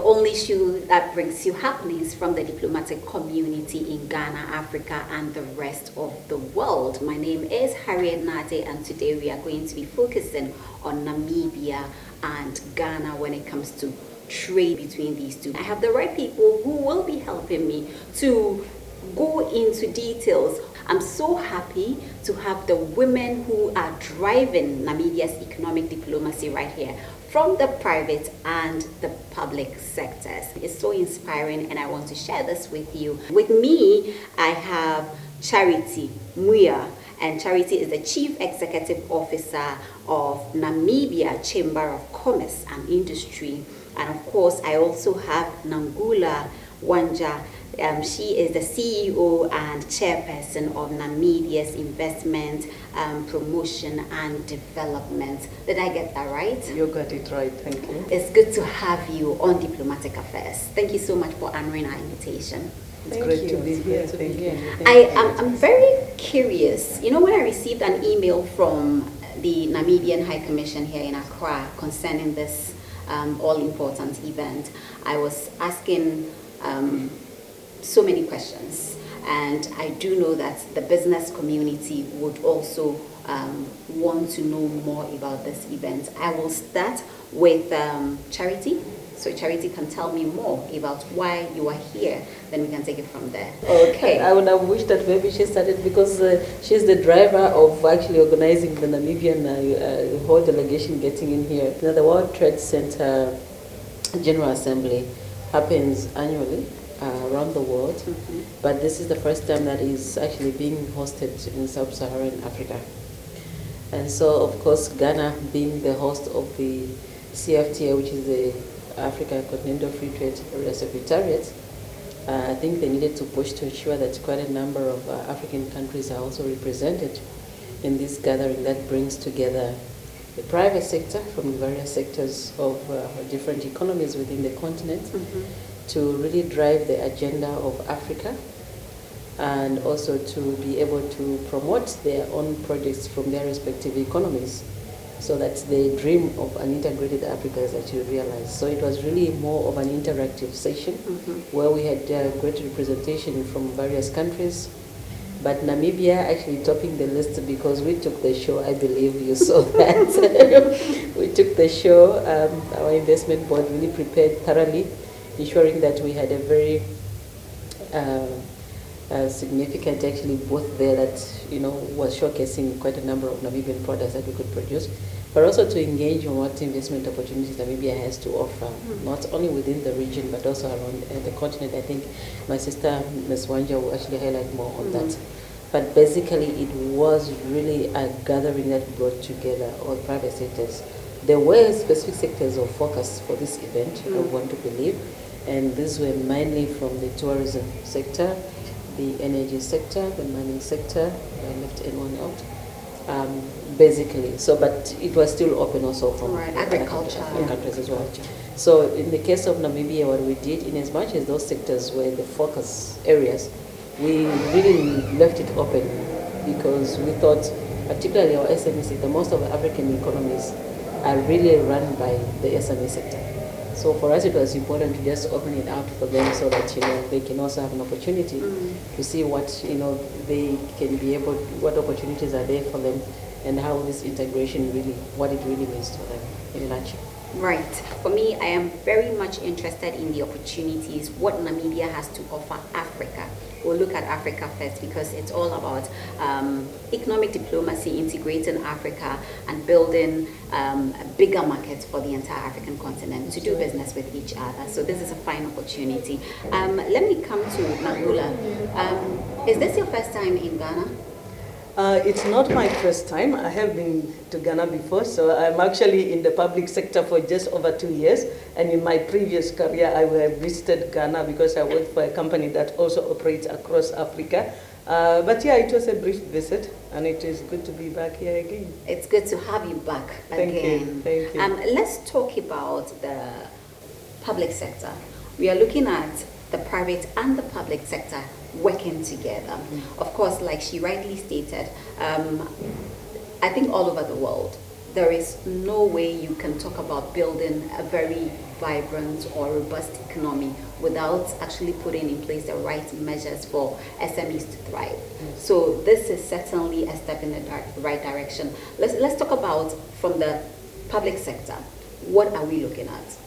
only show that brings you happenings from the diplomatic community in Ghana, Africa, and the rest of the world. My name is Harriet Nade, and today we are going to be focusing on Namibia and Ghana when it comes to trade between these two. I have the right people who will be helping me to go into details. I'm so happy to have the women who are driving Namibia's economic diplomacy right here, from the private and the public sectors. It's so inspiring, and I want to share this with you. With me, I have Charity Muya, and Charity is the Chief Executive Officer of Namibia Chamber of Commerce and Industry. And of course, I also have Nangula Wanja. She is the CEO and chairperson of Namibia's Investment, Promotion and Development. Did I get that right? You got it right, thank you. It's good to have you on Diplomatic Affairs. Thank you so much for honoring our invitation. It's great to be here. Thank you. I'm very curious. You know, when I received an email from the Namibian High Commission here in Accra concerning this all-important event, I was asking so many questions, and I do know that the business community would also want to know more about this event. I will start with Charity, so Charity can tell me more about why you are here, then we can take it from there. Okay. I would have wished that maybe she started, because she's the driver of actually organizing the Namibian whole delegation getting in here. You know, the World Trade Center General Assembly happens annually around the world, but this is the first time that is actually being hosted in Sub-Saharan Africa. And so, of course, Ghana being the host of the CFTA, which is the Africa Continental Free Trade Area Secretariat, I think they needed to push to ensure that quite a number of African countries are also represented in this gathering that brings together the private sector from various sectors of different economies within the continent, to really drive the agenda of Africa, and also to be able to promote their own projects from their respective economies, so that the dream of an integrated Africa is actually realized. So it was really more of an interactive session where we had great representation from various countries, but Namibia actually topping the list, because we took the show. I believe you saw that. We took the show. Our investment board really prepared thoroughly, ensuring that we had a very significant actually booth there that, you know, was showcasing quite a number of Namibian products that we could produce, but also to engage on what investment opportunities Namibia has to offer, not only within the region but also around the continent. I think my sister Ms. Wanja will actually highlight more on that. But basically it was really a gathering that brought together all private sectors. There were specific sectors of focus for this event, I want to believe, and these were mainly from the tourism sector, the energy sector, the mining sector. I left anyone out, basically. So, but it was still open also from agriculture, other countries as well. So, in the case of Namibia, what we did, in as much as those sectors were the focus areas, we really left it open, because we thought, particularly our SME sector, most of the African economies are really run by the SME sector. So for us, it was important to just open it out for them, so that, you know, they can also have an opportunity to see what, you know, they can be able, what opportunities are there for them, and how this integration really, what it really means to them in a nutshell. Right. For me, I am very much interested in the opportunities what Namibia has to offer Africa. We'll look at Africa first, because it's all about economic diplomacy, integrating Africa and building bigger markets for the entire African continent to do business with each other. So this is a fine opportunity. Let me come to Nangula. Is this your first time in Ghana? It's not my first time. I have been to Ghana before, so I'm actually in the public sector for just over 2 years. And in my previous career, I have visited Ghana because I worked for a company that also operates across Africa. But yeah, it was a brief visit, and it is good to be back here again. It's good to have you back again. Thank you. Let's talk about the public sector. We are looking at the private and the public sector working together. Of course, like she rightly stated, I think all over the world, there is no way you can talk about building a very vibrant or robust economy without actually putting in place the right measures for SMEs to thrive. So this is certainly a step in the right direction. Let's talk about from the public sector. What are we looking at?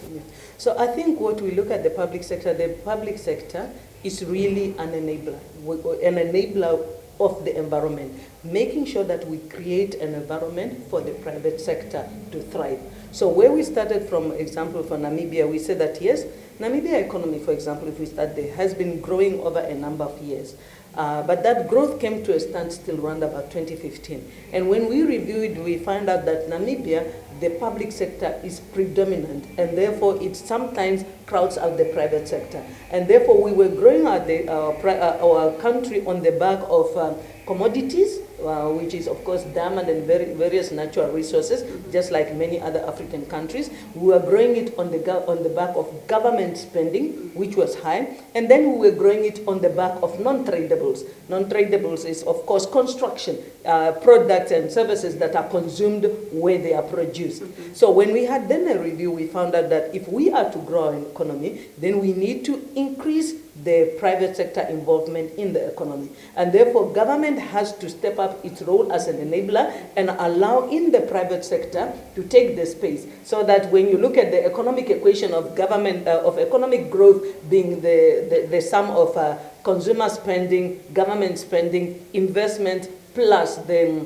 So I think what we look at the public sector is really an enabler of the environment, making sure that we create an environment for the private sector to thrive. So where we started from, example, for Namibia, we said that yes, Namibia economy, for example, if we start there, has been growing over a number of years. But that growth came to a standstill around about 2015. And when we reviewed, we found out that Namibia, the public sector is predominant, and therefore it sometimes crowds out the private sector. And therefore we were growing our country on the back of commodities, which is of course diamond and various natural resources, just like many other African countries. We were growing it on the back of government spending, which was high, and then we were growing it on the back of non-tradables. Non-tradables is of course construction, products and services that are consumed where they are produced. So when we had then a review, we found out that if we are to grow our economy, then we need to increase the private sector involvement in the economy. And therefore, government has to step up its role as an enabler and allow in the private sector to take the space, so that when you look at the economic equation of government, of economic growth being the sum of consumer spending, government spending, investment, plus the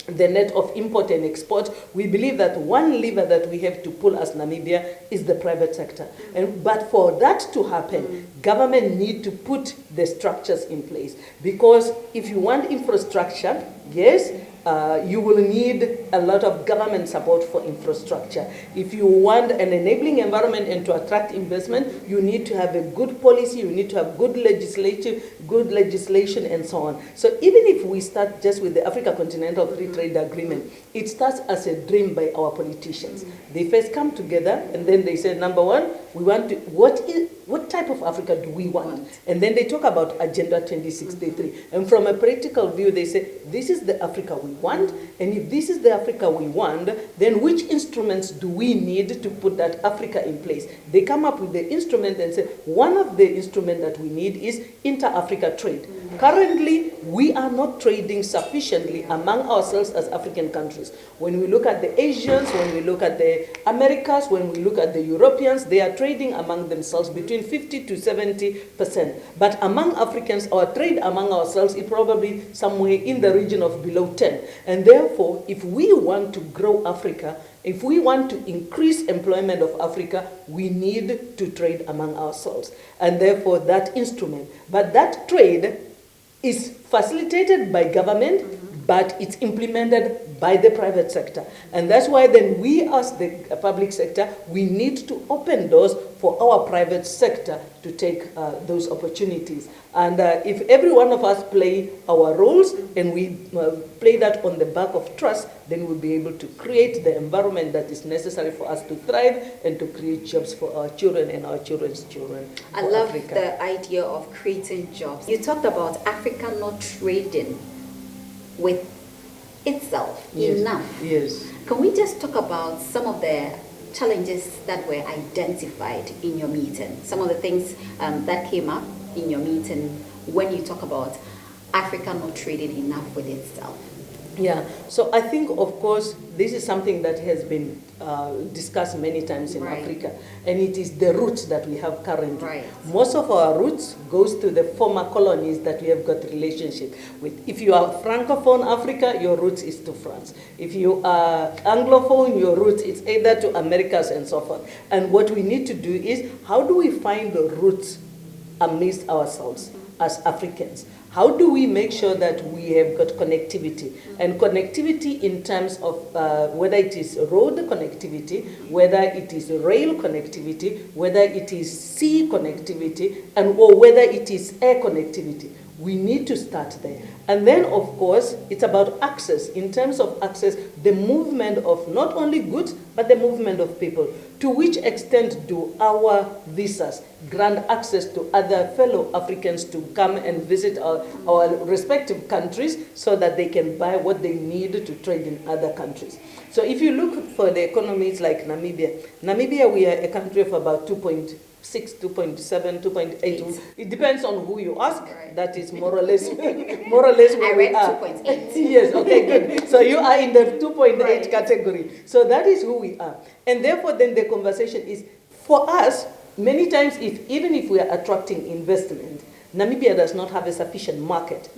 net of import and export, we believe that one lever that we have to pull as Namibia is the private sector. But for that to happen, government need to put the structures in place. Because if you want infrastructure, yes, you will need a lot of government support for infrastructure. If you want an enabling environment and to attract investment, you need to have a good policy, you need to have good legislation and so on. So even if we start just with the Africa Continental Free Trade Agreement, it starts as a dream by our politicians. They first come together and then they say, number one, we want to, what type of Africa do we want? And then they talk about Agenda 2063. And from a practical view, they say, this is the Africa we want. And if this is the Africa we want, then which instruments do we need to put that Africa in place? They come up with the instrument and say, one of the instruments that we need is inter-Africa trade. Currently, we are not trading sufficiently among ourselves as African countries. When we look at the Asians, when we look at the Americas, when we look at the Europeans, they are trading among themselves between 50 to 70%. But among Africans, our trade among ourselves is probably somewhere in the region of below 10. And therefore, if we want to grow Africa, if we want to increase employment of Africa, we need to trade among ourselves. And therefore, that instrument. But that trade is facilitated by government, but it's implemented by the private sector. And that's why then we as the public sector, we need to open doors for our private sector to take those opportunities. And if every one of us play our roles and we play that on the back of trust, then we'll be able to create the environment that is necessary for us to thrive and to create jobs for our children and our children's children. I love Africa. The idea of creating jobs. You talked about Africa not trading with itself enough. Yes. Can we just talk about some of the challenges that were identified in your meeting? Some of the things that came up in your meeting when you talk about Africa not trading enough with itself? Yeah, so I think, of course, this is something that has been discussed many times in Africa, and it is the roots that we have currently. Most of our roots goes to the former colonies that we have got relationship with. If you are Francophone Africa, your roots is to France. If you are Anglophone, your roots is either to Americas and so forth. And what we need to do is, how do we find the roots amidst ourselves as Africans? How do we make sure that we have got connectivity? And connectivity in terms of whether it is road connectivity, whether it is rail connectivity, whether it is sea connectivity, or whether it is air connectivity. We need to start there. And then, of course, it's about access. In terms of access, the movement of not only goods, but the movement of people. To which extent do our visas grant access to other fellow Africans to come and visit our respective countries so that they can buy what they need to trade in other countries? So if you look for the economies like Namibia, we are a country of about 2.6, 2.7, 2.8. It depends on who you ask. Right. That is more or less, more or less where I we read are. 2.8. Yes, okay, good. So you are in the 2.8 Right. category. So that is who we are. And therefore, then the conversation is, for us, many times, even if we are attracting investment, Namibia does not have a sufficient market.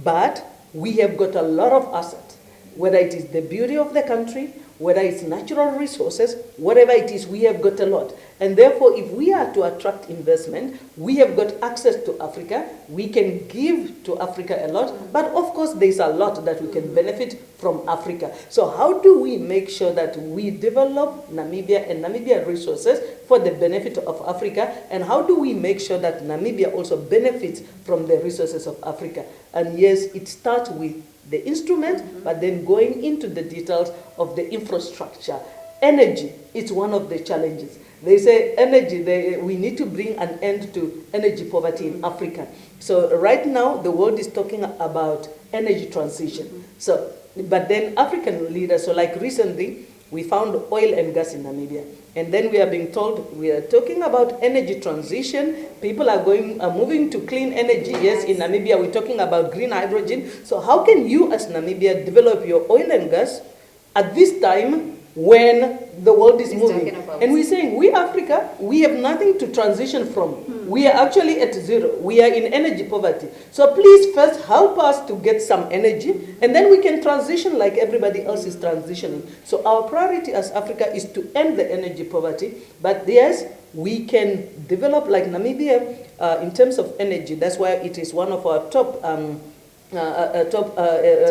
But we have got a lot of assets, whether it is the beauty of the country, whether it's natural resources, whatever it is, we have got a lot. And therefore, if we are to attract investment, we have got access to Africa, we can give to Africa a lot, but of course there's a lot that we can benefit from Africa. So how do we make sure that we develop Namibia and Namibia resources for the benefit of Africa, and how do we make sure that Namibia also benefits from the resources of Africa? And yes, it starts with the instrument, but then going into the details of the infrastructure. Energy is one of the challenges. They say energy, we need to bring an end to energy poverty in Africa. So right now, the world is talking about energy transition. So, but then African leaders, so like recently, we found oil and gas in Namibia. And then we are being told we are talking about energy transition. People are moving to clean energy. Yes, in Namibia we're talking about green hydrogen. So how can you as Namibia develop your oil and gas at this time when the world is moving? And we're saying, we Africa, we have nothing to transition from. We are actually at zero. We are in energy poverty. So please first help us to get some energy, and then we can transition like everybody else is transitioning. So our priority as Africa is to end the energy poverty. But yes, we can develop like Namibia in terms of energy. That's why it is one of our top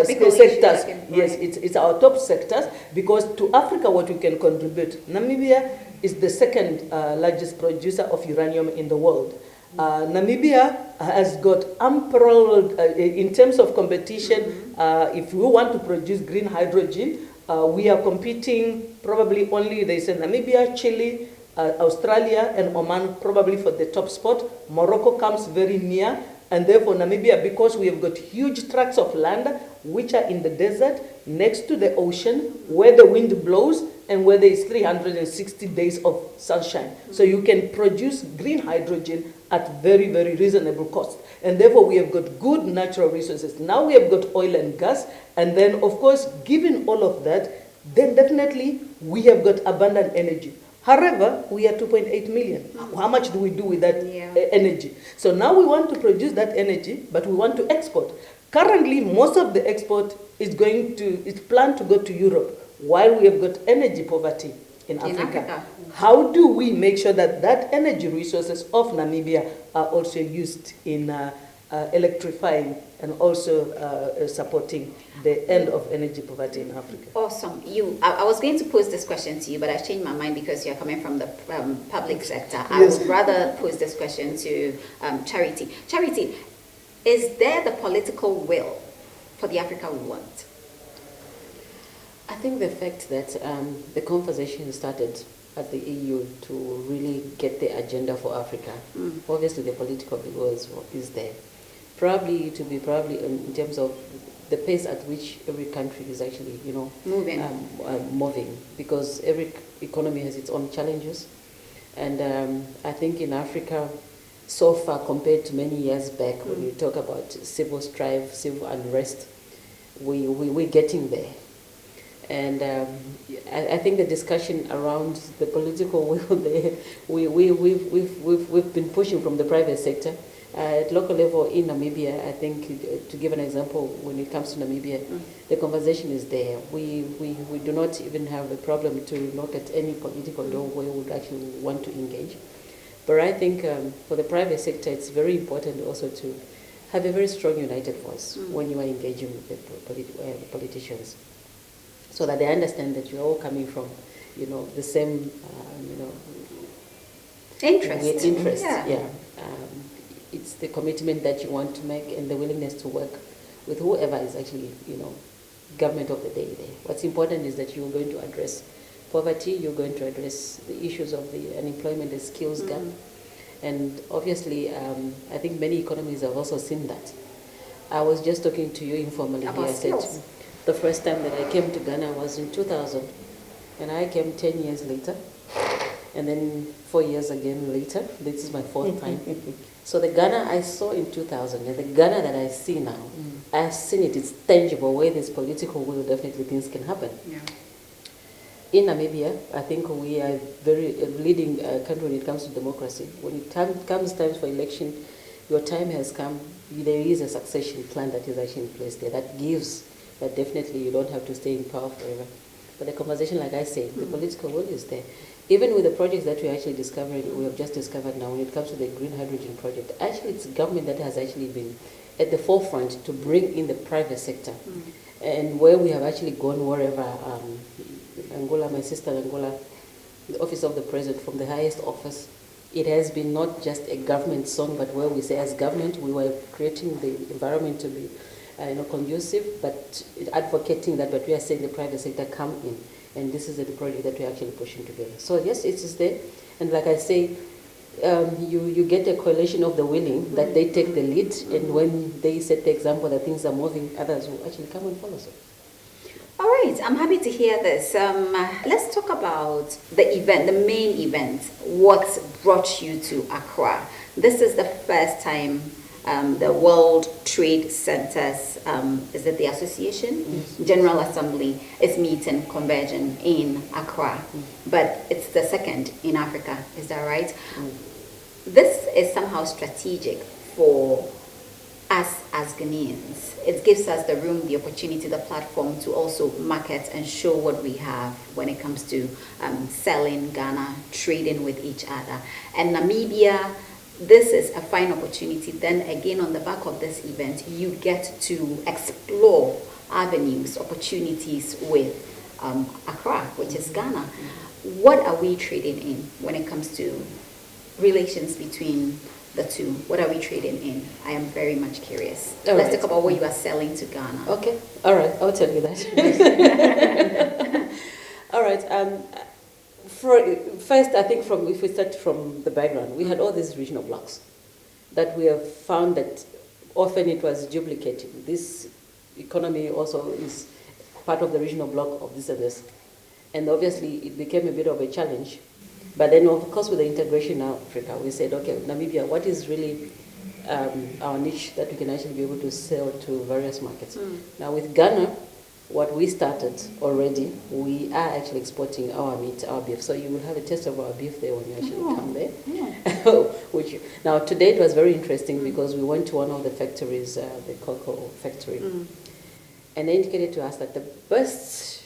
sectors. Yes, it's our top sectors, because to Africa what we can contribute. Namibia is the second largest producer of uranium in the world. Namibia has got unparalleled, in terms of competition, if we want to produce green hydrogen, we are competing probably only, they say Namibia, Chile, Australia and Oman probably for the top spot. Morocco comes very near. And therefore Namibia, because we have got huge tracts of land which are in the desert, next to the ocean, where the wind blows and where there is 360 days of sunshine. So you can produce green hydrogen at very, very reasonable cost. And therefore we have got good natural resources. Now we have got oil and gas. And then of course, given all of that, then definitely we have got abundant energy. However, we are 2.8 million. How much do we do with that energy? So now we want to produce that energy, but we want to export. Currently, most of the export is planned to go to Europe, while we have got energy poverty in Africa. How do we make sure that that energy resources of Namibia are also used in electrifying and also supporting the end of energy poverty in Africa? Awesome. I was going to pose this question to you, but I changed my mind because you're coming from the public sector. I would rather pose this question to Charity. Charity, is there the political will for the Africa we want? I think the fact that the conversation started at the EU to really get the agenda for Africa, obviously the political will is there. Probably in terms of the pace at which every country is actually, moving, because every economy has its own challenges. And I think in Africa, so far compared to many years back, when you talk about civil strife, civil unrest, we're getting there. And I think the discussion around the political will there, we've been pushing from the private sector. At local level in Namibia, I think, to give an example, when it comes to Namibia, the conversation is there. We do not even have a problem to knock at any political door where we would actually want to engage. But I think for the private sector, it's very important also to have a very strong united voice when you are engaging with the politicians, so that they understand that you're all coming from, the same, interest. Yeah. It's the commitment that you want to make and the willingness to work with whoever is actually, government of the day there. What's important is that you're going to address poverty, you're going to address the issues of the unemployment and skills gap. And obviously, I think many economies have also seen that. I was just talking to you informally here. I said, The first time that I came to Ghana was in 2000, and I came 10 years later, and then 4 years again later. This is my fourth time. So the Ghana I saw in 2000 and the Ghana that I see now, I've seen it, it's tangible, where there's political will, definitely things can happen. Yeah. In Namibia, I think we are very leading country when it comes to democracy. When it comes time for election, your time has come. There is a succession plan that is actually in place there that gives that definitely you don't have to stay in power forever. But the conversation, like I say, the political will is there. Even with the projects that we're actually discovering, we have just discovered now, when it comes to the green hydrogen project, actually it's government that has actually been at the forefront to bring in the private sector. And where we have actually gone wherever, Angola, my sister in Angola, the office of the president, from the highest office, it has been not just a government song, but where we say as government, we were creating the environment to be conducive, but advocating that, but we are saying the private sector come in. And this is the project that we're actually pushing together. So yes, it is there. And like I say, you get a coalition of the willing, that they take the lead, and when they set the example that things are moving, others will actually come and follow. So. All right, I'm happy to hear this. Let's talk about the event, the main event. What brought you to Accra? This is the first time the World Trade Centers, is it the association? Yes. General Assembly is meeting, converging in Accra, but it's the second in Africa, is that right? This is somehow strategic for us as Ghanaians. It gives us the room, the opportunity, the platform to also market and show what we have when it comes to selling Ghana, trading with each other. And Namibia, this is a fine opportunity. Then again, on the back of this event, you get to explore avenues, opportunities with Accra, which is Ghana. What are we trading in when it comes to relations between the two? What are we trading in? I am very much curious. Let's talk about what you are selling to Ghana. Okay, all right, I'll tell you that. All right, first, I think if we start from the background, we had all these regional blocks that we have found that often it was duplicating. This economy also is part of the regional block of this and this. And obviously it became a bit of a challenge. But then, of course, with the integration now, Africa, we said, okay, Namibia, what is really our niche that we can actually be able to sell to various markets? Now, with Ghana, what we started already, we are actually exporting our meat, our beef. So you will have a taste of our beef there when you actually come there. Now, today it was very interesting because we went to one of the factories, the cocoa factory, and they indicated to us that the best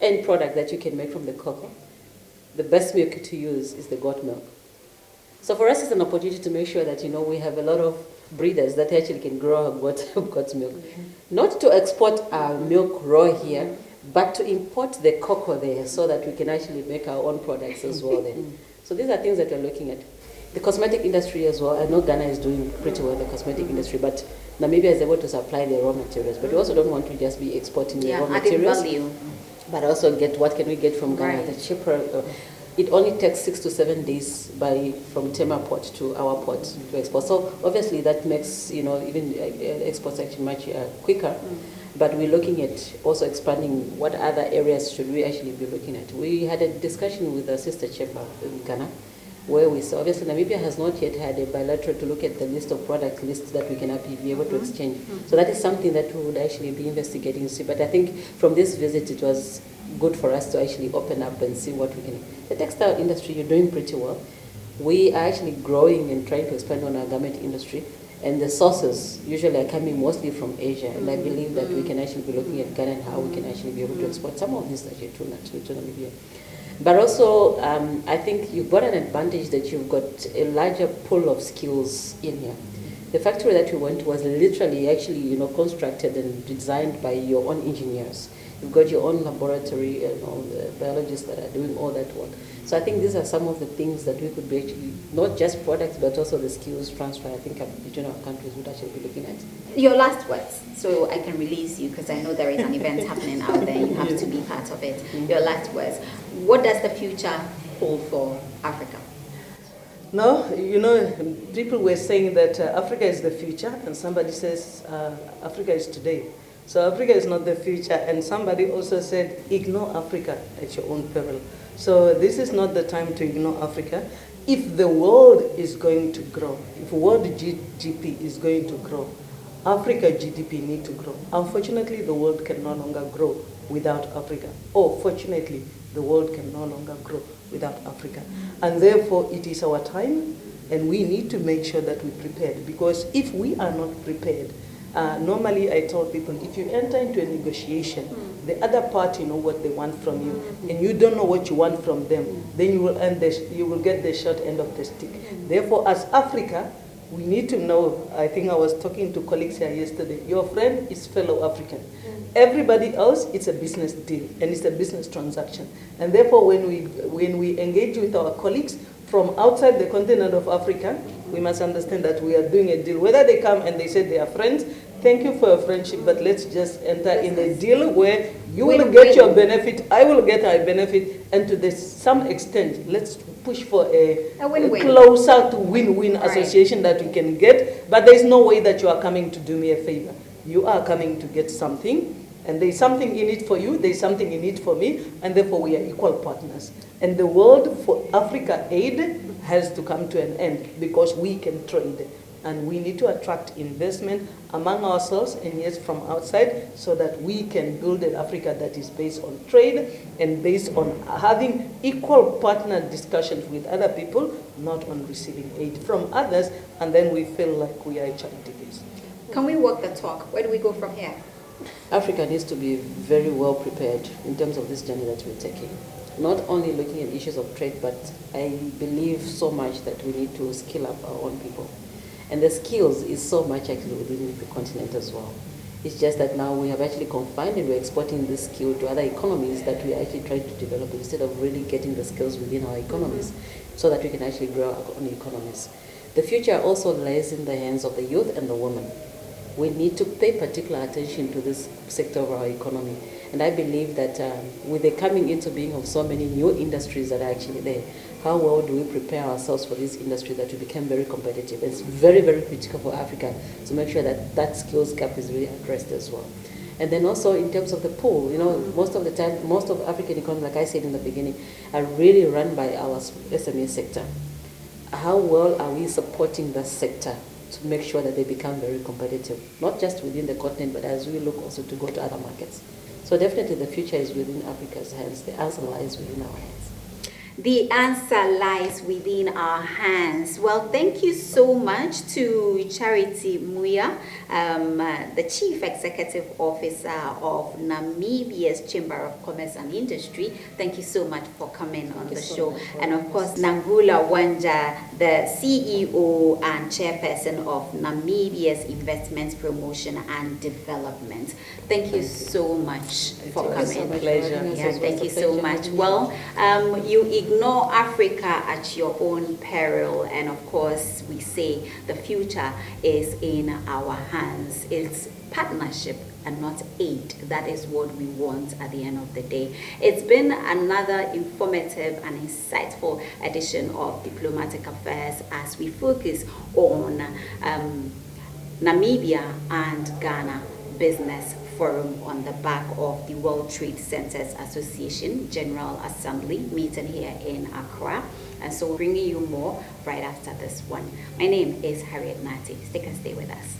end product that you can make from the cocoa, the best milk to use is the goat milk. So for us, it's an opportunity to make sure that, we have a lot of breeders that actually can grow goat milk. Not to export our milk raw here, but to import the cocoa there so that we can actually make our own products as well there. So these are things that we're looking at. The cosmetic industry as well. I know Ghana is doing pretty well in the cosmetic industry, but Namibia is able to supply the raw materials. But we also don't want to just be exporting the raw materials, value. But also what can we get from Ghana, Right. the cheaper. It only takes 6 to 7 days from Tema port to our port to export. So obviously that makes even exports actually much quicker. But we're looking at also expanding. What other areas should we actually be looking at? We had a discussion with the sister chamber in Ghana, where we saw obviously Namibia has not yet had a bilateral to look at the list of product lists that we can be able to exchange. So that is something that we would actually be investigating. But I think from this visit it was good for us to actually open up and see what we can. The textile industry, you're doing pretty well. We are actually growing and trying to expand on our garment industry, and the sources usually are coming mostly from Asia, and I believe that we can actually be looking at Ghana and how we can actually be able to export some of this actually to Namibia. But also, I think you've got an advantage that you've got a larger pool of skills in here. The factory that we went to was literally actually constructed and designed by your own engineers. You've got your own laboratory and all the biologists that are doing all that work. So I think these are some of the things that we could be actually, not just products, but also the skills transfer, I think between our countries would actually be looking at. Your last words, so I can release you because I know there is an event happening out there. You have to be part of it. Your last words. What does the future hold for Africa? No, people were saying that Africa is the future, and somebody says Africa is today. So Africa is not the future. And somebody also said, ignore Africa at your own peril. So this is not the time to ignore Africa. If the world is going to grow, if world GDP is going to grow, Africa GDP need to grow. Unfortunately, the world can no longer grow without Africa. Or fortunately, the world can no longer grow without Africa. And therefore, it is our time, and we need to make sure that we're prepared. Because if we are not prepared, normally I tell people, if you enter into a negotiation, the other party know what they want from you, and you don't know what you want from them, then you will get the short end of the stick. Therefore, as Africa, we need to know, I think I was talking to colleagues here yesterday, your friend is fellow African. Everybody else, it's a business deal, and it's a business transaction. And therefore, when we engage with our colleagues from outside the continent of Africa, we must understand that we are doing a deal. Whether they come and they say they are friends, thank you for your friendship, but let's just enter in a deal where you will get your benefit, I will get our benefit, and to some extent, let's push for a closer to win-win association that we can get. But there is no way that you are coming to do me a favor. You are coming to get something, and there's something in it for you, there's something in it for me, and therefore we are equal partners. And the world for Africa aid has to come to an end, because we can trade. And we need to attract investment among ourselves and yes, from outside, so that we can build an Africa that is based on trade and based on having equal partner discussions with other people, not on receiving aid from others, and then we feel like we are charity based. Can we walk the talk? Where do we go from here? Africa needs to be very well prepared in terms of this journey that we're taking. Not only looking at issues of trade, but I believe so much that we need to skill up our own people. And the skills is so much actually within the continent as well. It's just that now we have actually confined and we're exporting this skill to other economies that we actually try to develop instead of really getting the skills within our economies so that we can actually grow our own economies. The future also lies in the hands of the youth and the women. We need to pay particular attention to this sector of our economy. And I believe that with the coming into being of so many new industries that are actually there, how well do we prepare ourselves for this industry that we become very competitive? It's very, very critical for Africa to make sure that that skills gap is really addressed as well. And then also in terms of the pool, you know, most of the time, most of African economies, like I said in the beginning, are really run by our SME sector. How well are we supporting that sector to make sure that they become very competitive, not just within the continent, but as we look also to go to other markets? So definitely the future is within Africa's hands. The answer lies within our hands. The answer lies within our hands. Well, thank you so much to Charity Muya, the Chief Executive Officer of Namibia's Chamber of Commerce and Industry. Thank you so much for coming on the show. And of course, Nangula Wanja, the CEO and Chairperson of Namibia's Investments Promotion and Development. Thank you so much for coming. It's a pleasure. Yeah, thank you so much. Well, you ignore Africa at your own peril, and of course we say the future is in our hands. It's partnership and not aid. That is what we want at the end of the day. It's been another informative and insightful edition of Diplomatic Affairs as we focus on Namibia and Ghana Business Forum on the back of the World Trade Centers Association General Assembly meeting here in Accra. And so we're bringing you more right after this one. My name is Harriet Nati. Stick and stay with us.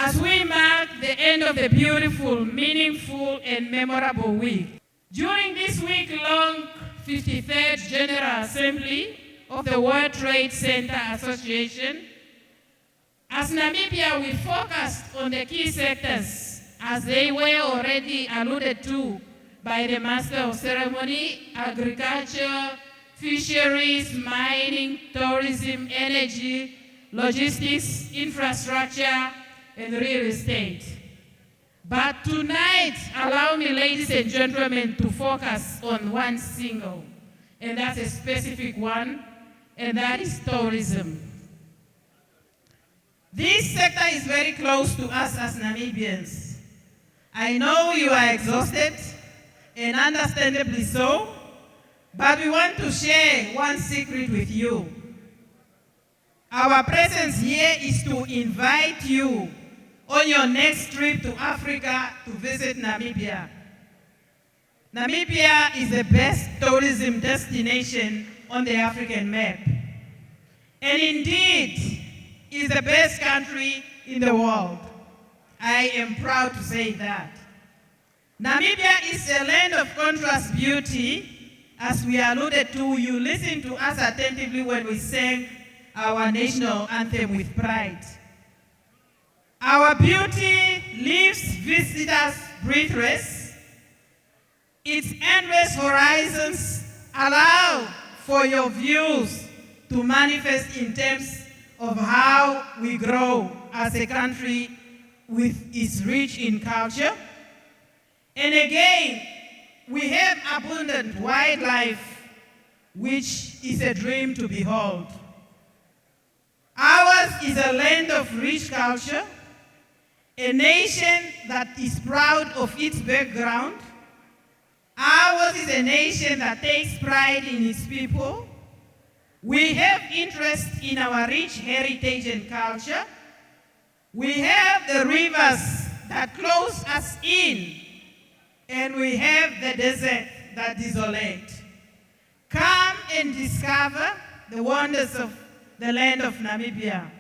As we mark the end of the beautiful, meaningful, and memorable week, during this week-long 53rd General Assembly of the World Trade Center Association, as Namibia, we focused on the key sectors as they were already alluded to by the Master of Ceremony: agriculture, fisheries, mining, tourism, energy, logistics, infrastructure, and real estate. But tonight, allow me, ladies and gentlemen, to focus on one single, and that's a specific one, and that is tourism. This sector is very close to us as Namibians. I know you are exhausted, and understandably so, but we want to share one secret with you. Our presence here is to invite you on your next trip to Africa to visit Namibia. Namibia is the best tourism destination on the African map, and indeed is the best country in the world. I am proud to say that. Namibia is a land of contrast beauty, as we alluded to. You listened to us attentively when we sang our national anthem with pride. Our beauty leaves visitors breathless. Its endless horizons allow for your views to manifest in terms of how we grow as a country with its rich in culture. And again, we have abundant wildlife, which is a dream to behold. Ours is a land of rich culture, a nation that is proud of its background. Ours is a nation that takes pride in its people. We have interest in our rich heritage and culture. We have the rivers that close us in, and we have the desert that desolate. Come and discover the wonders of the land of Namibia.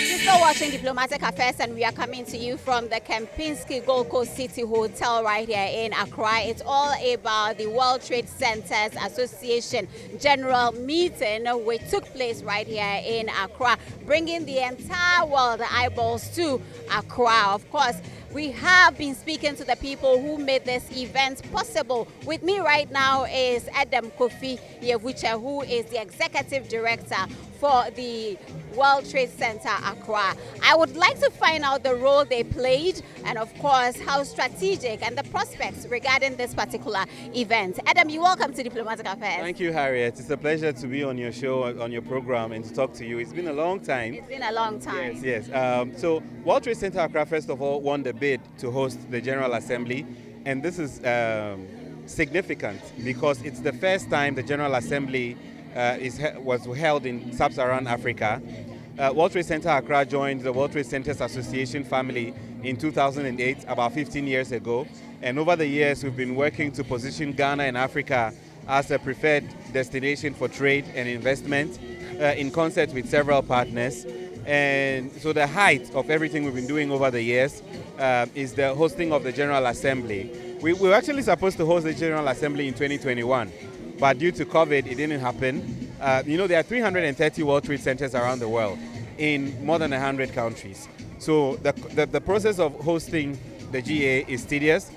You're still watching Diplomatic Affairs, and we are coming to you from the Kempinski Gold Coast City Hotel right here in Accra. It's all about the World Trade Centers Association General Meeting, which took place right here in Accra, bringing the entire world eyeballs to Accra. Of course, we have been speaking to the people who made this event possible. With me right now is Adam Kofi Yewuche, who is the Executive Director for the World Trade Center Accra. I would like to find out the role they played and, of course, how strategic and the prospects regarding this particular event. Adam, you're welcome to Diplomatic Affairs. Thank you, Harriet. It's a pleasure to be on your show, on your program, and to talk to you. It's been a long time. It's been a long time. Yes. So World Trade Center Accra, first of all, won the bid to host the General Assembly, and this is significant because it's the first time the General Assembly was held in sub-Saharan Africa. World Trade Center Accra joined the World Trade Centers Association family in 2008, about 15 years ago. And over the years, we've been working to position Ghana and Africa as a preferred destination for trade and investment in concert with several partners. And so the height of everything we've been doing over the years is the hosting of the General Assembly. We were actually supposed to host the General Assembly in 2021. But due to COVID, it didn't happen. There are 330 World Trade Centers around the world in more than 100 countries. So the process of hosting the GA is tedious.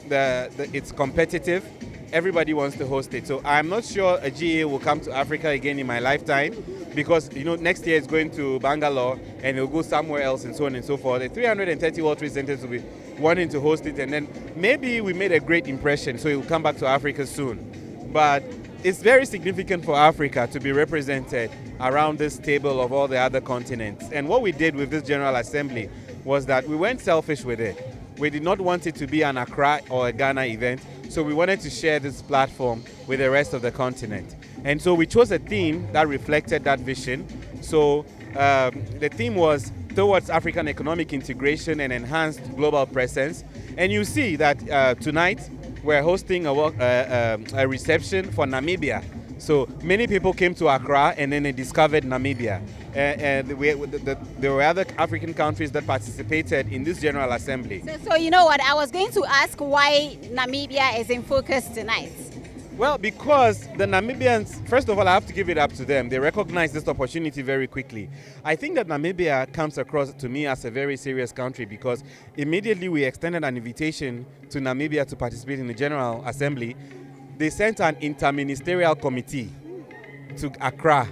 It's competitive. Everybody wants to host it. So I'm not sure a GA will come to Africa again in my lifetime because, next year it's going to Bangalore and it'll go somewhere else and so on and so forth. The 330 World Trade Centers will be wanting to host it, and then maybe we made a great impression, so it will come back to Africa soon. But it's very significant for Africa to be represented around this table of all the other continents. And what we did with this General Assembly was that we weren't selfish with it. We did not want it to be an Accra or a Ghana event, so we wanted to share this platform with the rest of the continent. And so we chose a theme that reflected that vision. So the theme was towards African economic integration and enhanced global presence. And you see that tonight, we're hosting a reception for Namibia. So many people came to Accra and then they discovered Namibia. And there were other African countries that participated in this General Assembly. So you know what, I was going to ask why Namibia is in focus tonight. Well, because the Namibians, first of all, I have to give it up to them. They recognize this opportunity very quickly. I think that Namibia comes across to me as a very serious country because immediately we extended an invitation to Namibia to participate in the General Assembly. They sent an interministerial committee to Accra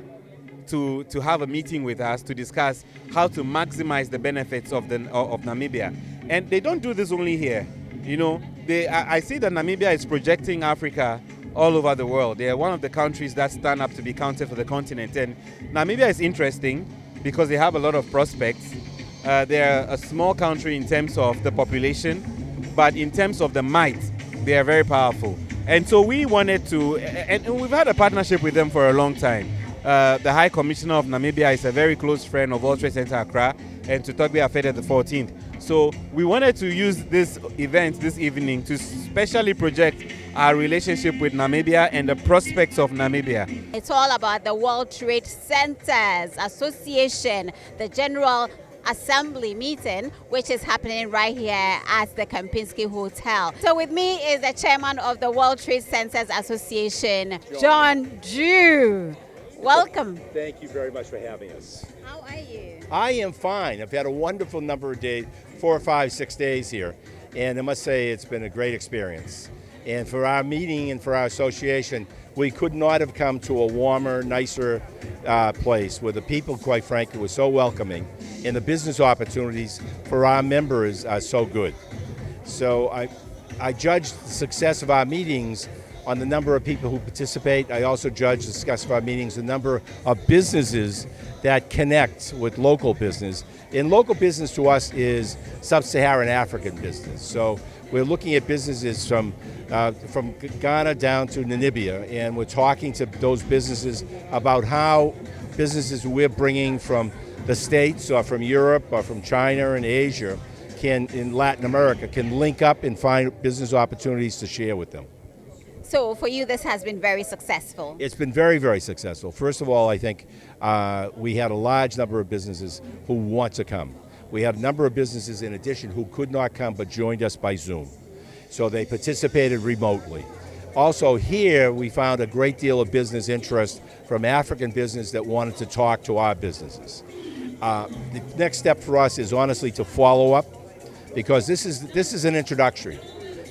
to have a meeting with us to discuss how to maximize the benefits of Namibia. And they don't do this only here. I see that Namibia is projecting Africa all over the world. They are one of the countries that stand up to be counted for the continent. And Namibia is interesting because they have a lot of prospects. They are a small country in terms of the population, but in terms of the might, they are very powerful. And so we wanted to, and we've had a partnership with them for a long time. The High Commissioner of Namibia is a very close friend of World Trade Center Accra and to Togbe Afede the 14th. So we wanted to use this event this evening to specially project our relationship with Namibia and the prospects of Namibia. It's all about the World Trade Centers Association, the General Assembly meeting, which is happening right here at the Kempinski Hotel. So with me is the chairman of the World Trade Centers Association, John Drew. Welcome. Thank you very much for having us. How are you? I am fine. I've had a wonderful number of days, 4 or 5, 6 days here, and I must say it's been a great experience. And for our meeting and for our association, we could not have come to a warmer, nicer place where the people, quite frankly, were so welcoming and the business opportunities for our members are so good. So I judge the success of our meetings on the number of people who participate. I also judge the success of our meetings, the number of businesses that connect with local business. And local business to us is sub-Saharan African business. So we're looking at businesses from Ghana down to Namibia, and we're talking to those businesses about how businesses we're bringing from the States or from Europe or from China and Asia in Latin America can link up and find business opportunities to share with them. So for you, this has been very successful. It's been very, very successful. First of all, I think we had a large number of businesses who want to come. We had a number of businesses in addition who could not come but joined us by Zoom. So they participated remotely. Also here, we found a great deal of business interest from African business that wanted to talk to our businesses. The next step for us is honestly to follow up, because this is an introductory.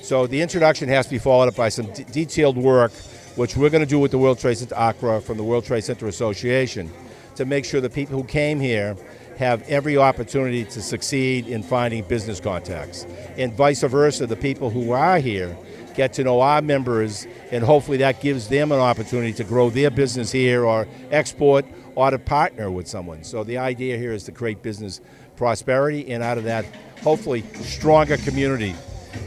So the introduction has to be followed up by some detailed work, which we're going to do with the World Trade Center Accra from the World Trade Center Association, to make sure the people who came here have every opportunity to succeed in finding business contacts. And vice versa, the people who are here get to know our members, and hopefully that gives them an opportunity to grow their business here or export or to partner with someone. So the idea here is to create business prosperity, and out of that, hopefully, stronger community.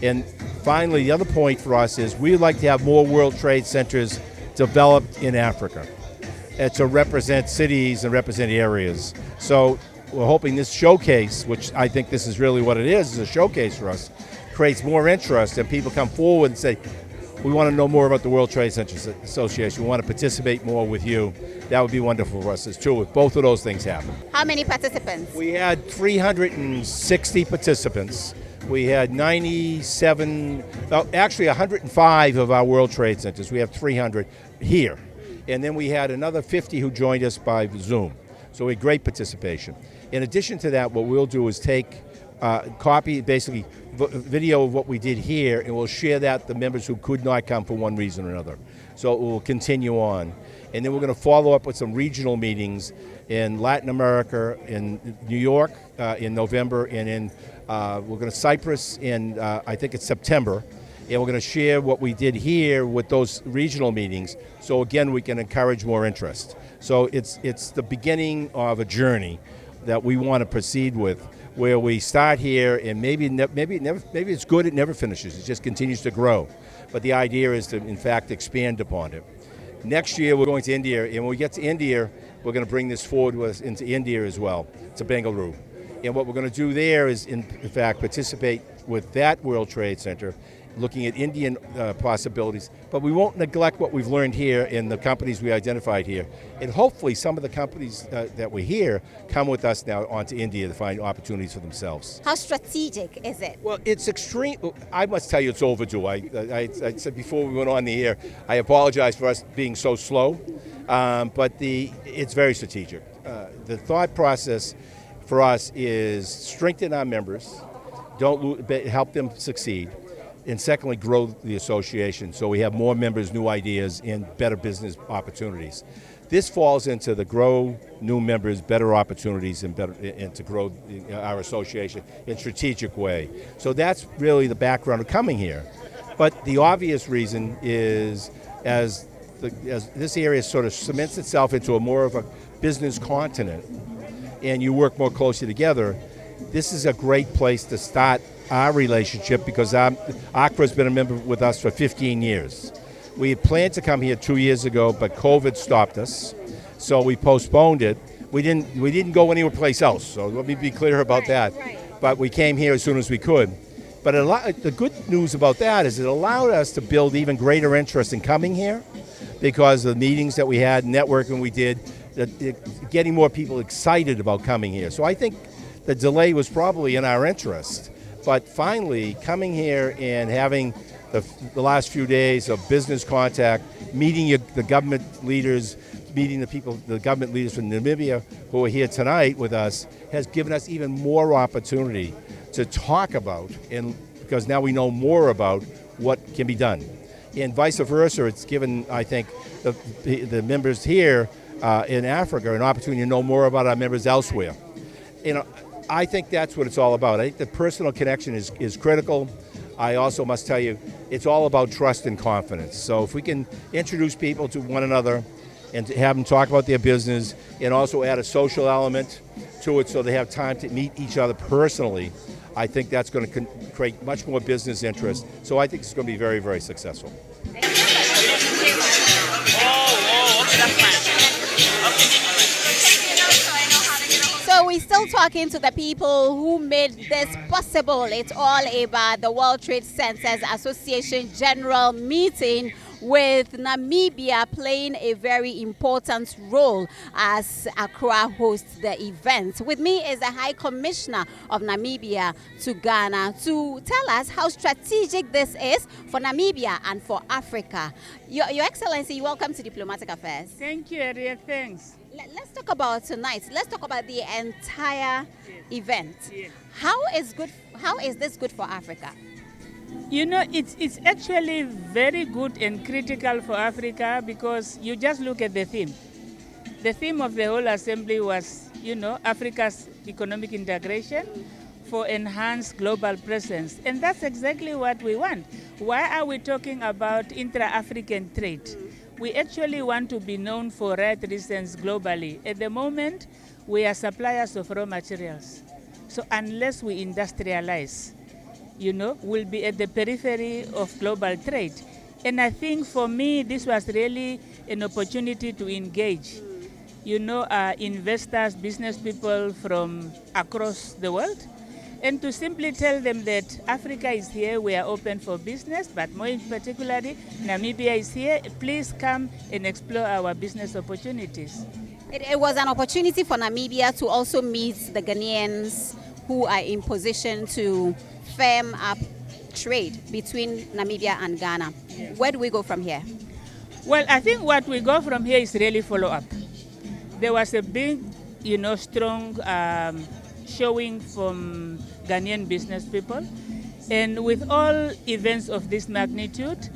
And finally, the other point for us is we'd like to have more World Trade Centers developed in Africa to represent cities and represent areas. So we're hoping this showcase, which I think this is really what it is a showcase for us, creates more interest and people come forward and say, we want to know more about the World Trade Centers Association. We want to participate more with you. That would be wonderful for us as too, if both of those things happen. How many participants? We had 360 participants. We had 105 of our World Trade Centers. We have 300 here. And then we had another 50 who joined us by Zoom. So we had great participation. In addition to that, what we'll do is take copy, basically video of what we did here, and we'll share that with the members who could not come for one reason or another. So it will continue on. And then we're going to follow up with some regional meetings in Latin America, in New York in November, and in we're going to Cyprus in I think it's September, and we're going to share what we did here with those regional meetings. So again, we can encourage more interest. So it's the beginning of a journey that we want to proceed with, where we start here, and maybe it's good. It never finishes. It just continues to grow. But the idea is to, in fact, expand upon it. Next year, we're going to India, and when we get to India, we're going to bring this forward with us into India as well, to Bengaluru. And what we're going to do there is, in fact, participate with that World Trade Center, looking at Indian possibilities, but we won't neglect what we've learned here in the companies we identified here. And hopefully some of the companies that were here come with us now onto India to find opportunities for themselves. How strategic is it? Well, it's extreme. I must tell you it's overdue. I said before we went on the air, I apologize for us being so slow, but it's very strategic. The thought process for us is strengthen our members, help them succeed, and secondly, grow the association so we have more members, new ideas, and better business opportunities. This falls into the grow new members, better opportunities, and to grow our association in a strategic way. So that's really the background of coming here. But the obvious reason is as this area sort of cements itself into more of a business continent, and you work more closely together, this is a great place to start our relationship, because ACRA's been a member with us for 15 years. We had planned to come here 2 years ago, but COVID stopped us, so we postponed it. We didn't go anywhere place else, so let me be clear about that. Right. But we came here as soon as we could. But the good news about that is it allowed us to build even greater interest in coming here, because of the meetings that we had, networking we did, getting more people excited about coming here. So I think the delay was probably in our interest. But finally, coming here and having the last few days of business contact, meeting the government leaders, meeting the government leaders from Namibia who are here tonight with us, has given us even more opportunity to talk about, and because now we know more about what can be done. And vice versa, it's given, I think, the members here in Africa an opportunity to know more about our members elsewhere. I think that's what it's all about. I think the personal connection is critical. I also must tell you, it's all about trust and confidence. So if we can introduce people to one another and to have them talk about their business, and also add a social element to it so they have time to meet each other personally, I think that's going to create much more business interest. So I think it's going to be very, very successful. So we're still talking to the people who made this possible. It's all about the World Trade Centers Association General Meeting, with Namibia playing a very important role as Accra hosts the event. With me is the High Commissioner of Namibia to Ghana to tell us how strategic this is for Namibia and for Africa. Your Excellency, welcome to Diplomatic Affairs. Thank you, Ariel. Thanks. Let's talk about tonight. Let's talk about the entire event. Yes. How is this good for Africa? You know, it's actually very good and critical for Africa, because you just look at the theme. The theme of the whole assembly was, Africa's economic integration for enhanced global presence. And that's exactly what we want. Why are we talking about intra-African trade? We actually want to be known for right reasons globally. At the moment, we are suppliers of raw materials. So unless we industrialize, we'll be at the periphery of global trade. And I think for me, this was really an opportunity to engage, investors, business people from across the world, and to simply tell them that Africa is here, we are open for business, but more particularly, Namibia is here. Please come and explore our business opportunities. It was an opportunity for Namibia to also meet the Ghanaians who are in position to firm up trade between Namibia and Ghana. Yes. Where do we go from here? Well, I think what we go from here is really follow up. There was a big, strong showing from Ghanaian business people. And with all events of this magnitude,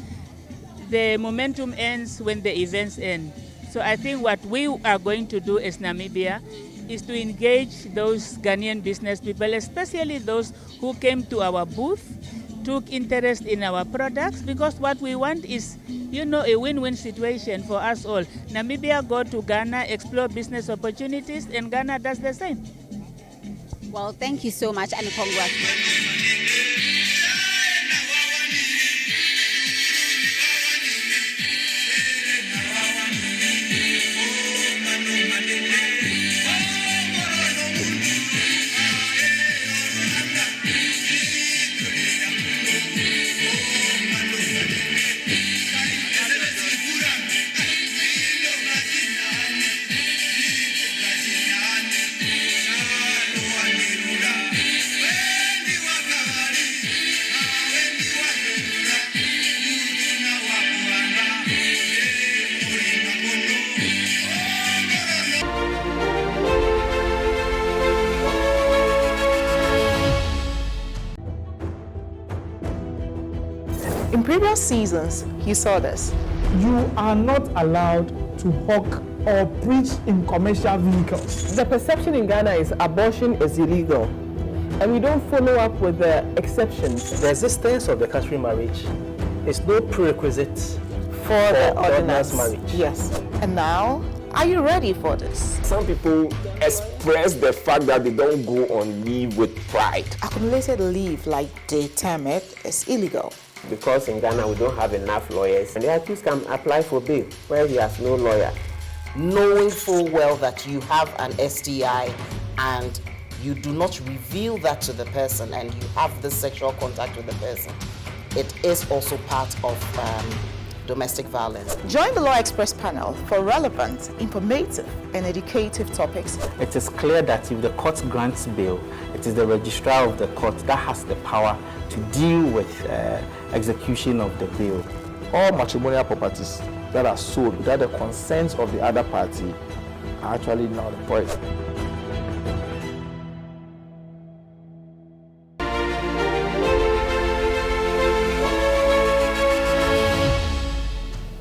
the momentum ends when the events end. So I think what we are going to do as Namibia is to engage those Ghanaian business people, especially those who came to our booth, took interest in our products, because what we want is, a win-win situation for us all. Namibia go to Ghana, explore business opportunities, and Ghana does the same. Well, thank you so much, and congratulations. In previous seasons, you saw this. You are not allowed to hawk or preach in commercial vehicles. The perception in Ghana is abortion is illegal, and we don't follow up with the exceptions. The existence of the customary marriage is no prerequisite for the ordinance ordinance marriage. Yes. And now, are you ready for this? Some people express the fact that they don't go on leave with pride. Accumulated leave, like they term it, is illegal. Because in Ghana we don't have enough lawyers, and the accused can apply for bail where he has no lawyer. Knowing full well that you have an STI and you do not reveal that to the person and you have this sexual contact with the person, it is also part of domestic violence. Join the Law Express panel for relevant, informative, and educative topics. It is clear that if the court grants bail, it is the registrar of the court that has the power to deal with execution of the bail. All matrimonial properties that are sold without the consent of the other party are actually null and void.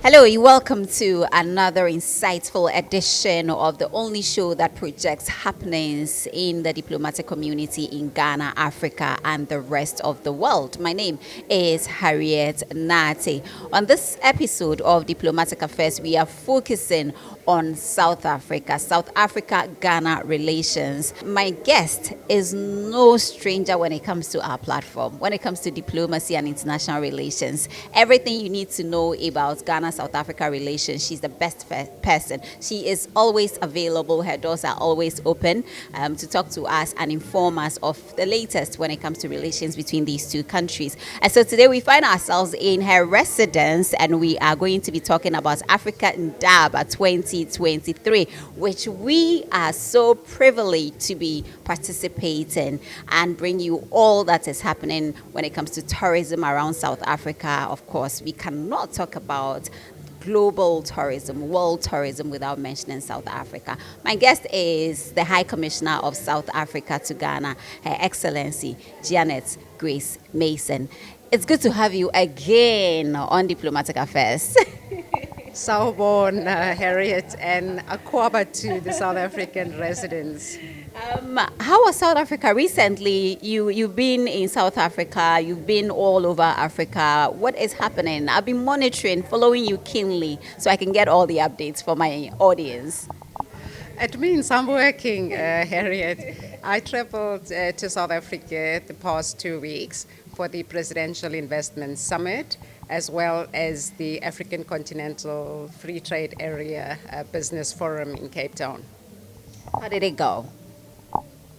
Hello, welcome to another insightful edition of the only show that projects happenings in the diplomatic community in Ghana, Africa, and the rest of the world. My name is Harriet Nate. On this episode of Diplomatic Affairs, we are focusing on South Africa-Ghana relations. My guest is no stranger when it comes to our platform, when it comes to diplomacy and international relations. Everything you need to know about Ghana-South Africa relations, she's the best person. She is always available. Her doors are always open to talk to us and inform us of the latest when it comes to relations between these two countries. And so today we find ourselves in her residence, and we are going to be talking about Africa Indaba 2023, which we are so privileged to be participating and bring you all that is happening when it comes to tourism around South Africa. Of course, we cannot talk about global tourism, world tourism, without mentioning South Africa. My guest is the High Commissioner of South Africa to Ghana, Her Excellency Jeanet Grace Mason. It's good to have you again on Diplomatic Affairs. Sawubona, Harriet, and Akwaba to the South African residents. How was South Africa recently? You've been in South Africa, you've been all over Africa. What is happening? I've been monitoring, following you keenly, so I can get all the updates for my audience. It means I'm working, Harriet. I traveled to South Africa the past 2 weeks for the Presidential Investment Summit, as well as the African Continental Free Trade Area Business Forum in Cape Town. How did it go?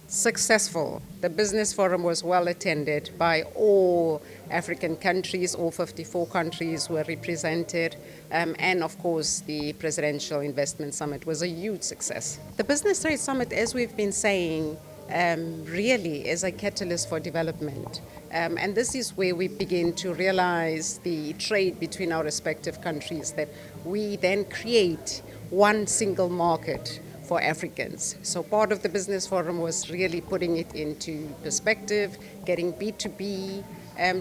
Successful. The business forum was well attended by all African countries. All 54 countries were represented. And of course, the Presidential Investment Summit was a huge success. The Business Trade Summit, as we've been saying, really is a catalyst for development. And this is where we begin to realize the trade between our respective countries, that we then create one single market for Africans. So part of the business forum was really putting it into perspective, getting B2B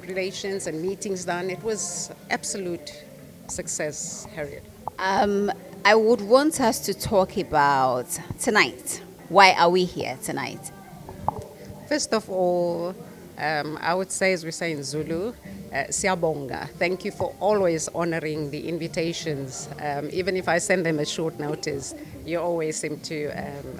relations and meetings done. It was absolute success, Harriet. I would want us to talk about tonight. Why are we here tonight? First of all, I would say, as we say in Zulu, Siyabonga. Thank you for always honoring the invitations. Even if I send them a short notice, you always seem to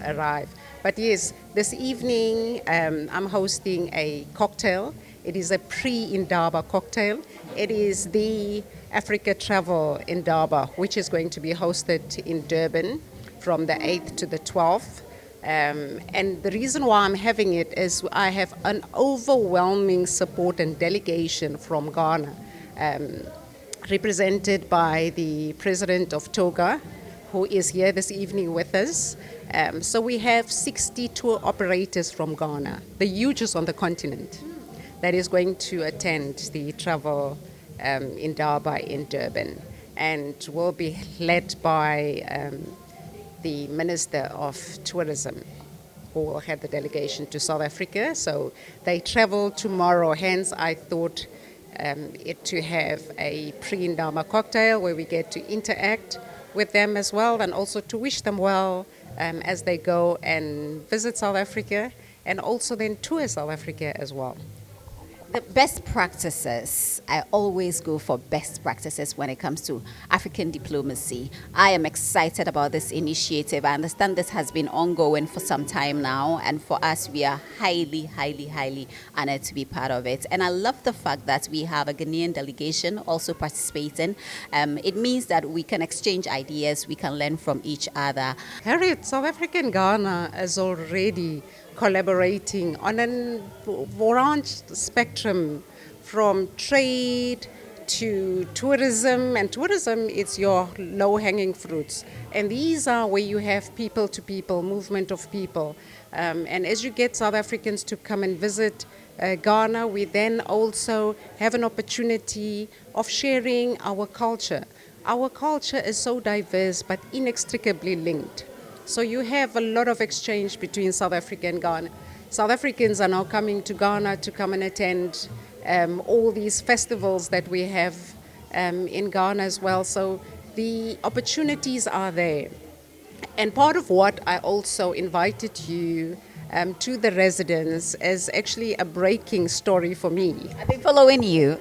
arrive. But yes, this evening I'm hosting a cocktail. It is a pre-Indaba cocktail. It is the Africa Travel Indaba, which is going to be hosted in Durban from the 8th to the 12th. And the reason why I'm having it is I have an overwhelming support and delegation from Ghana, represented by the president of Toga, who is here this evening with us. So we have 60 tour operators from Ghana, the hugest on the continent, that is going to attend the travel Indaba in Durban, and will be led by the Minister of Tourism, who will head the delegation to South Africa. So they travel tomorrow, hence I thought it to have a pre-Indaba cocktail where we get to interact with them as well, and also to wish them well as they go and visit South Africa, and also then tour South Africa as well. The best practices, I always go for best practices when it comes to African diplomacy. I am excited about this initiative. I understand this has been ongoing for some time now, and for us, we are highly, highly, highly honored to be part of it. And I love the fact that we have a Ghanaian delegation also participating. It means that we can exchange ideas, we can learn from each other. Harriet, South African Ghana is already collaborating on a broad spectrum, from trade to tourism, and tourism is your low-hanging fruits, and these are where you have people-to-people movement of people, and as you get South Africans to come and visit Ghana, we then also have an opportunity of sharing our culture. Our culture is so diverse but inextricably linked. So you have a lot of exchange between South Africa and Ghana. South Africans are now coming to Ghana to come and attend all these festivals that we have in Ghana as well. So the opportunities are there. And part of what I also invited you to the residents is actually a breaking story for me. I've been following you.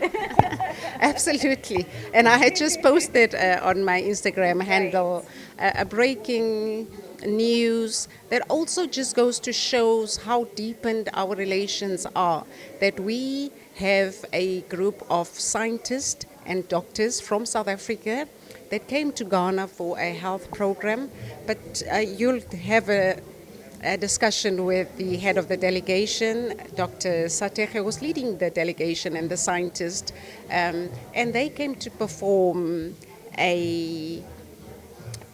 Absolutely. And I had just posted on my Instagram handle a breaking news that also just goes to shows how deepened our relations are, that we have a group of scientists and doctors from South Africa that came to Ghana for a health program, but you'll have a discussion with the head of the delegation, Dr. Satege, was leading the delegation, and the scientist, and they came to perform a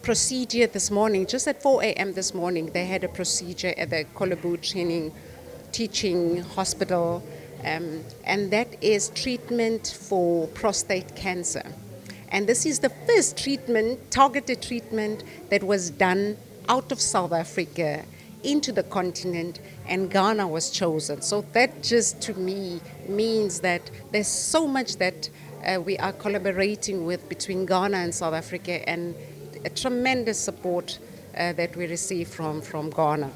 procedure this morning. Just at 4 a.m. this morning, they had a procedure at the Kolebu Teaching Hospital, and that is treatment for prostate cancer. And this is the first treatment, targeted treatment, that was done out of South Africa into the continent, and Ghana was chosen. So that just to me means that there's so much that we are collaborating with between Ghana and South Africa, and a tremendous support that we receive from Ghana.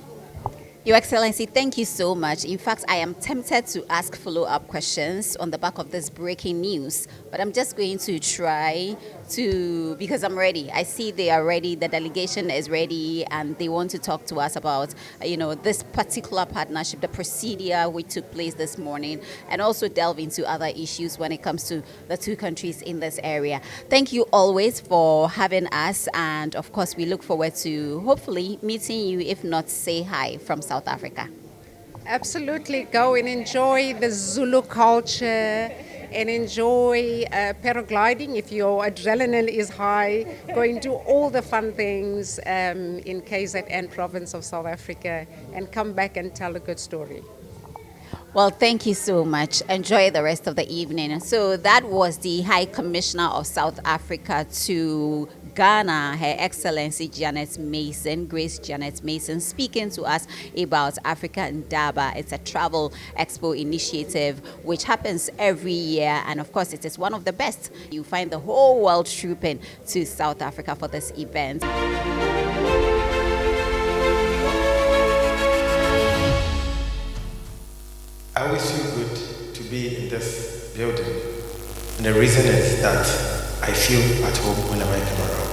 Your Excellency, thank you so much. In fact, I am tempted to ask follow-up questions on the back of this breaking news, but I'm just going to try to, because I'm ready. I see they are ready, the delegation is ready, and they want to talk to us about, this particular partnership, the procedure which took place this morning, and also delve into other issues when it comes to the two countries in this area. Thank you always for having us, and of course, we look forward to hopefully meeting you, if not say hi from South Africa. Absolutely. Go and enjoy the Zulu culture and enjoy paragliding if your adrenaline is high. Go and do all the fun things in KZN province of South Africa, and come back and tell a good story. Well, thank you so much. Enjoy the rest of the evening. So that was the High Commissioner of South Africa to Ghana, Her Excellency Jeanet Mason, Grace Jeanet Mason, speaking to us about Africa Indaba. It's a travel expo initiative which happens every year, and of course it is one of the best. You find the whole world trooping to South Africa for this event. I always feel good to be in this building, and the reason is that I feel at home whenever I come around.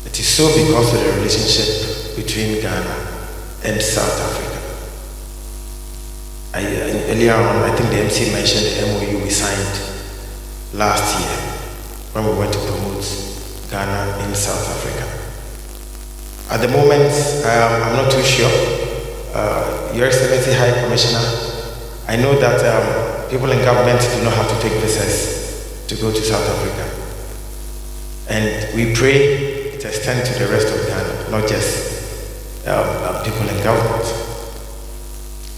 It is so because of the relationship between Ghana and South Africa. Earlier on, I think the MC mentioned the MOU we signed last year when we went to promote Ghana in South Africa. At the moment, I'm not too sure. Your Excellency High Commissioner, I know that people in government do not have to take visas to go to South Africa. And we pray it extends to the rest of Ghana, not just people in government.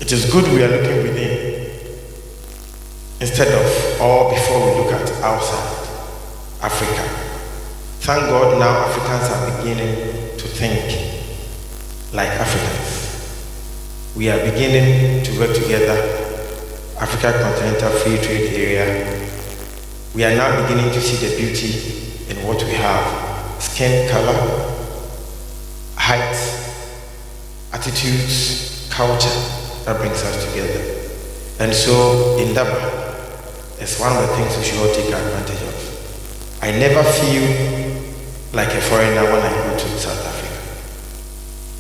It is good we are looking within instead of or before we look at outside Africa. Thank God now Africans are beginning to think like Africans. We are beginning to work together, Africa Continental Free Trade Area. We are now beginning to see the beauty in what we have. Skin color, height, attitudes, culture that brings us together. And so Indaba is one of the things we should all take advantage of. I never feel like a foreigner when I go to South Africa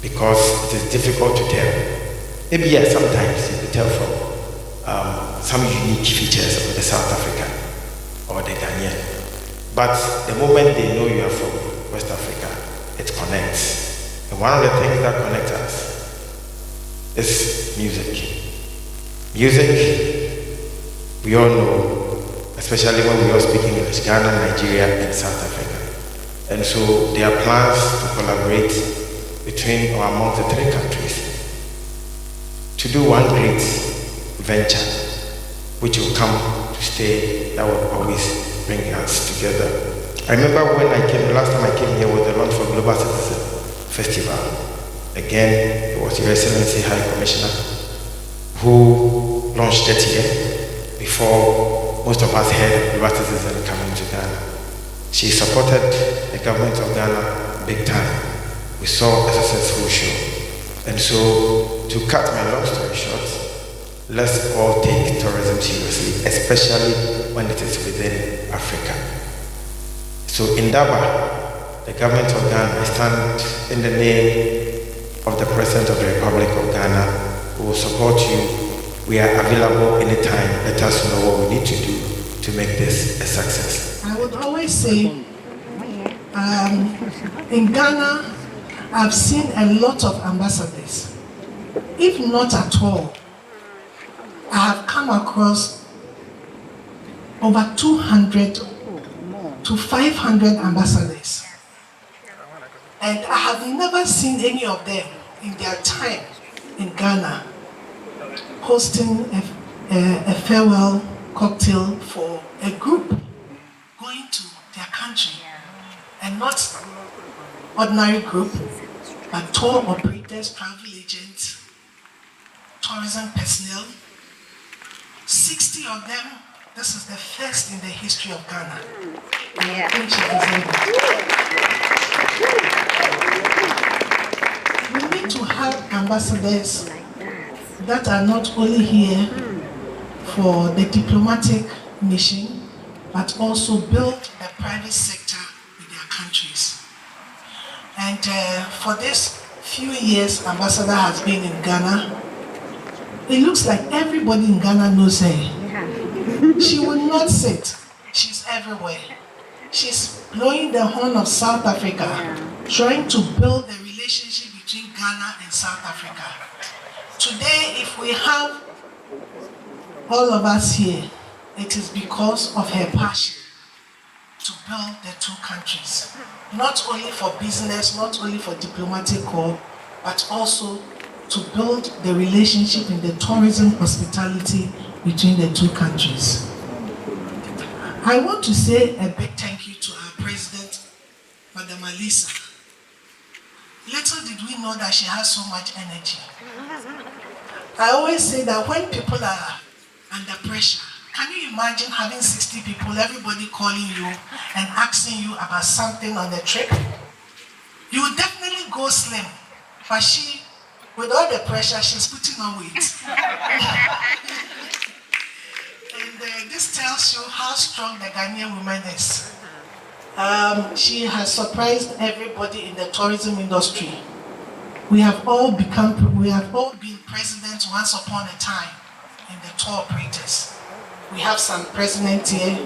because it is difficult to tell. Maybe yes, sometimes you can tell from some unique features of the South African or the Ghanaian. But the moment they know you are from West Africa, it connects. And one of the things that connects us is music. Music, we all know, especially when we all speak English, Ghana, Nigeria, and South Africa. And so there are plans to collaborate between or among the three countries to do one great venture, which will come to stay, that will always bring us together. I remember when I came, the last time I came here was the launch for Global Citizen Festival. Again, it was Your Excellency High Commissioner who launched it here before most of us heard Global Citizen coming to Ghana. She supported the government of Ghana big time. We saw a successful show. And so, to cut my long story short, let's all take tourism seriously, especially when it is within Africa. So Indaba, the government of Ghana, I stand in the name of the President of the Republic of Ghana, who will support you. We are available anytime. Let us know what we need to do to make this a success. I would always say, in Ghana, I've seen a lot of ambassadors. If not at all, I have come across over 200 to 500 ambassadors. And I have never seen any of them in their time in Ghana hosting a farewell cocktail for a group going to their country. And not ordinary group, but tour operators, travel agents, tourism personnel. 60 of them. This is the first in the history of Ghana. Yeah. I think she deserves it. We need to have ambassadors that are not only here for the diplomatic mission, but also build the private sector in their countries. And for this few years, Ambassador has been in Ghana. It looks like everybody in Ghana knows her. She will not sit. She's everywhere. She's blowing the horn of South Africa, trying to build the relationship between Ghana and South Africa. Today, if we have all of us here, it is because of her passion to build the two countries. Not only for business, not only for diplomatic call, but also to build the relationship in the tourism hospitality between the two countries. I want to say a big thank you to our president, Madam Alisa. Little did we know that she has so much energy. I always say that when people are under pressure, can you imagine having 60 people, everybody calling you and asking you about something on the trip? You would definitely go slim, but she, with all the pressure, she's putting on weight. And this tells you how strong the Ghanaian woman is. She has surprised everybody in the tourism industry. We have all been presidents once upon a time in the tour operators. We have some presidents here.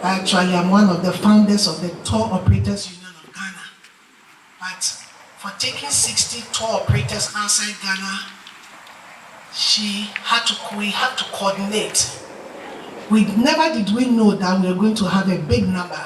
Actually, I'm one of the founders of the Tour Operators Union of Ghana. But for taking 60 tour operators outside Ghana, we had to coordinate. Never did we know that we were going to have a big number.